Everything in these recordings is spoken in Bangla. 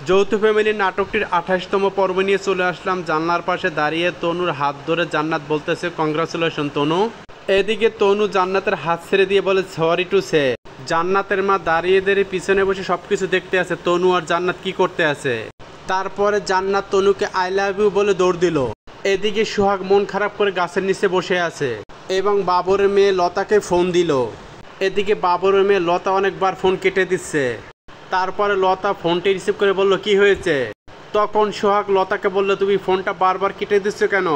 যৌথ ফ্যামিলি নাটকটির ২৮তম পর্ব নিয়ে চলে আসলাম। জানলার পাশে দাঁড়িয়ে তনুর হাত ধরে জান্নাত বলতেছে কংগ্রাচুলেশন তনু। এদিকে তনু জান্নাতের হাত ছেড়ে দিয়ে বলে সরি টু সে। জান্নাতের মা দাঁড়িয়ে দাঁড়িয়ে পিছনে বসে সবকিছু দেখতে আছে তনু আর জান্নাত কি করতে আছে। তারপরে জান্নাত তনুকে আই লাভ ইউ বলে দৌড় দিল। এদিকে সোহাগ মন খারাপ করে গাছের নিচে বসে আছে এবং বাবরের মেয়ে লতাকে ফোন দিল। এদিকে বাবরের মেয়ে লতা অনেকবার ফোন কেটে দিচ্ছে। তারপরে লতা ফোনটি রিসিভ করে বলল কি হয়েছে। তখন সোহাগ লতাকে বলল তুমি ফোনটা বারবার কেটে দিচ্ছ কেন।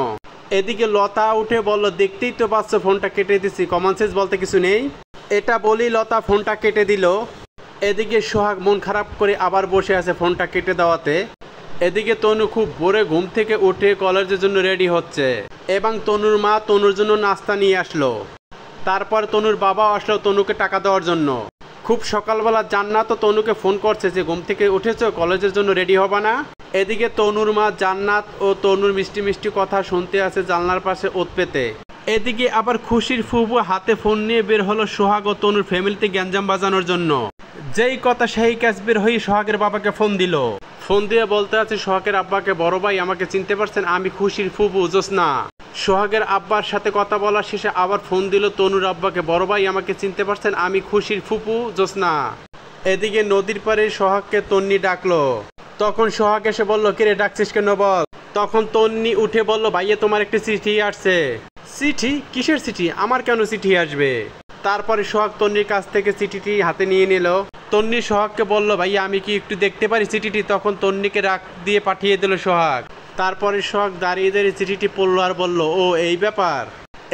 এদিকে লতা উঠে বলল দেখতেই তো পাচ্ছ ফোনটা কেটে দিচ্ছি, কমন সেন্স বলতে কিছু নেই। এটা বলি লতা ফোনটা কেটে দিল। এদিকে সোহাগ মন খারাপ করে আবার বসে আছে ফোনটা কেটে দেওয়াতে। এদিকে তনু খুব ভোরে ঘুম থেকে উঠে কলেজের জন্য রেডি হচ্ছে এবং তনুর মা তনুর জন্য নাস্তা নিয়ে আসলো। তারপর তনুর বাবা আসলো তনুকে টাকা দেওয়ার জন্য। খুব সকালবেলা জান্নাত ও তনুকে ফোন করছে যে ঘুম থেকে উঠেছো, কলেজের জন্য রেডি হবা না। এদিকে তনুর মা জান্নাত ও তনুর মিষ্টি মিষ্টি কথা শুনতে আছে জানলার পাশে ওত পেতে। এদিকে আবার খুশির ফুফু হাতে ফোন নিয়ে বের হলো সোহাগ ও তনুর ফ্যামিলিতে গ্যাঞ্জাম বাজানোর জন্য। যেই কথা সেই কাজ বের হয়ে সোহাগের বাবাকে ফোন দিল। ফোন দিয়ে বলতে আছে সোহাগের আব্বাকে, বড় ভাই আমাকে চিনতে পারছেন, আমি খুশির ফুফু জোসনা। সোহাগের আব্বার সাথে কথা বলার শেষে আবার ফোন দিল তনুর আব্বাকে, বড় ভাই আমাকে চিনতে পারছেন, আমি খুশির ফুফু জোসনা। এদিকে নদীর পাড়ে সোহাগকে তন্নি ডাকলো। তখন সোহাগ এসে বলল কিরে ডাকছিস কেন বল। তখন তন্নি উঠে বলল ভাইয়া তোমার একটি চিঠি আসছে। চিঠি? কিসের চিঠি? আমার কেন চিঠি আসবে। তারপরে সোহাগ তন্নির কাছ থেকে চিঠিটি হাতে নিয়ে নিল। তন্নি সোহাগকে বলল ভাইয়া আমি কি একটু দেখতে পারি চিঠিটি। তখন তন্নিকে রাখ দিয়ে পাঠিয়ে দিল সোহাগ। তারপরে সোহাগ দাঁড়িয়ে দাঁড়িয়ে চিঠিটি পড়লো আর বলল ও এই ব্যাপার।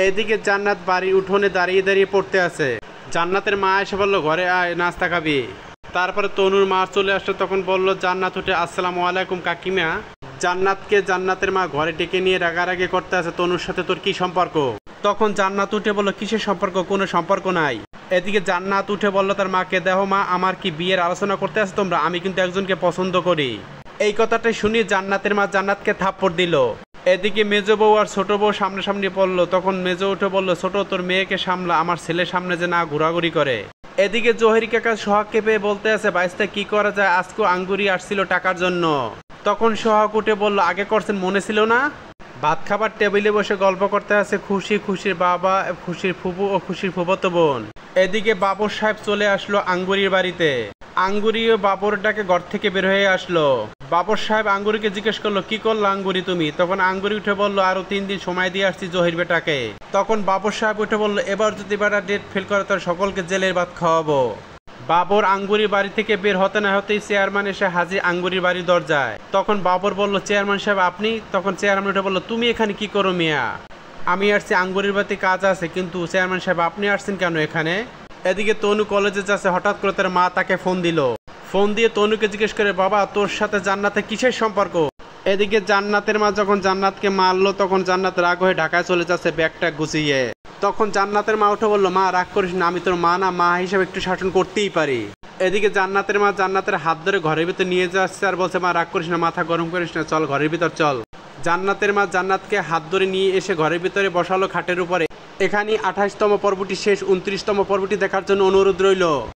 এদিকে জান্নাত বাড়ির উঠোনে দাঁড়িয়ে দাঁড়িয়ে পড়তে আছে। জান্নাতের মা এসে বলল ঘরে আয় নাস্তা খাবি। তারপরে তনুর মা চলে আসলো। তখন বলল জান্নাত উঠে আসসালামু আলাইকুম কাকিমা। জান্নাতকে জান্নাতের মা ঘরে ডেকে নিয়ে রাগারাগি করতে আছে তনুর সাথে তোর কি সম্পর্ক। তখন জান্নাত উঠে বলল কিসের সম্পর্ক, কোনো সম্পর্ক নাই। এদিকে জান্নাত উঠে বলল তার মাকে, দেখো মা আমার কি বিয়ের আলোচনা করতে আছে তোমরা, আমি কিন্তু একজনকে পছন্দ করি। এই কথাটা শুনে জান্নাতের মা জান্নাতকে থাপ্পড় দিল। এদিকে মেজো বউ আর ছোট বউ সামনাসামনি পড়লো। তখন মেজো উঠে বলল ছোট তোর মেয়েকে সামলা, আমার ছেলের সামনে যে না ঘোরাঘুরি করে। এদিকে জহির কাকা সোহাগকে পেয়ে বলতে আছে বাইসটা কি করা যায়, আজকে আঙ্গুরি আসছিল টাকার জন্য। তখন সোহাগ উঠে বলল আগে করছেন মনে ছিল না। ভাত খাবার টেবিলে বসে গল্প করতে আছে খুশি, খুশির বাবা, খুশির ফুফু ও খুশির ফুফাতো বোন। এদিকে বাবর সাহেব চলে আসলো আঙ্গুরির বাড়িতে। আঙ্গুরি ও বাবর ডাকে ঘর থেকে বের হয়ে আসলো। বাবর সাহেব আঙ্গুরিকে জিজ্ঞেস করলো কি করলো আঙ্গুরি তুমি। তখন আঙ্গুরি উঠে বলল আরো 3 দিন সময় দিয়ে আসছি জহির বেটাকে। তখন বাবর সাহেব উঠে বলল এবার যদি বেটা ডেট ফেল করে তার সকলকে জেলের ভাত খাওয়াবো। বাবর আঙ্গুরির বাড়ি থেকে বের হতে না হতেই চেয়ারম্যান এসে হাজির আঙ্গুরির বাড়ির দরজায়। তখন বাবর বলল চেয়ারম্যান সাহেব আপনি। তখন চেয়ারম্যান উঠে বলল তুমি এখানে কি করো মিয়া। আমি আসছি আঙ্গুরির বাড়িতে কাজ আছে, কিন্তু চেয়ারম্যান সাহেব আপনি আসছেন কেন এখানে। এদিকে তনু কলেজে যাচ্ছে, হঠাৎ করে তার মা তাকে ফোন দিল। ফোন দিয়ে তনুকে জিজ্ঞেস করে বাবা তোর সাথে জান্নাতের কিসের সম্পর্ক। এদিকে জান্নাতের মা যখন জান্নাতকে মারলো তখন জান্নাত রাগ হয়ে ঢাকায় চলে যাচ্ছে ব্যাগটা গুছিয়ে। তখন জান্নাতের মা উঠে বলল মা রাগ করিস না, আমি তোর মা না, মা হিসেবে একটু শাসন করতেই পারি। এদিকে জান্নাতের মা জান্নাতের হাত ধরে ঘরের ভিতর নিয়ে যাচ্ছে আর বলছে মা রাগ করিস না, মাথা গরম করিস না, চল ঘরের ভিতর চল। জান্নাতের মা জান্নাতকে হাত ধরে নিয়ে এসে ঘরের ভিতরে বসালো খাটের উপরে। এখানে ২৮তম পর্বটি শেষ। ২৯তম পর্বটি দেখার জন্য অনুরোধ রইল।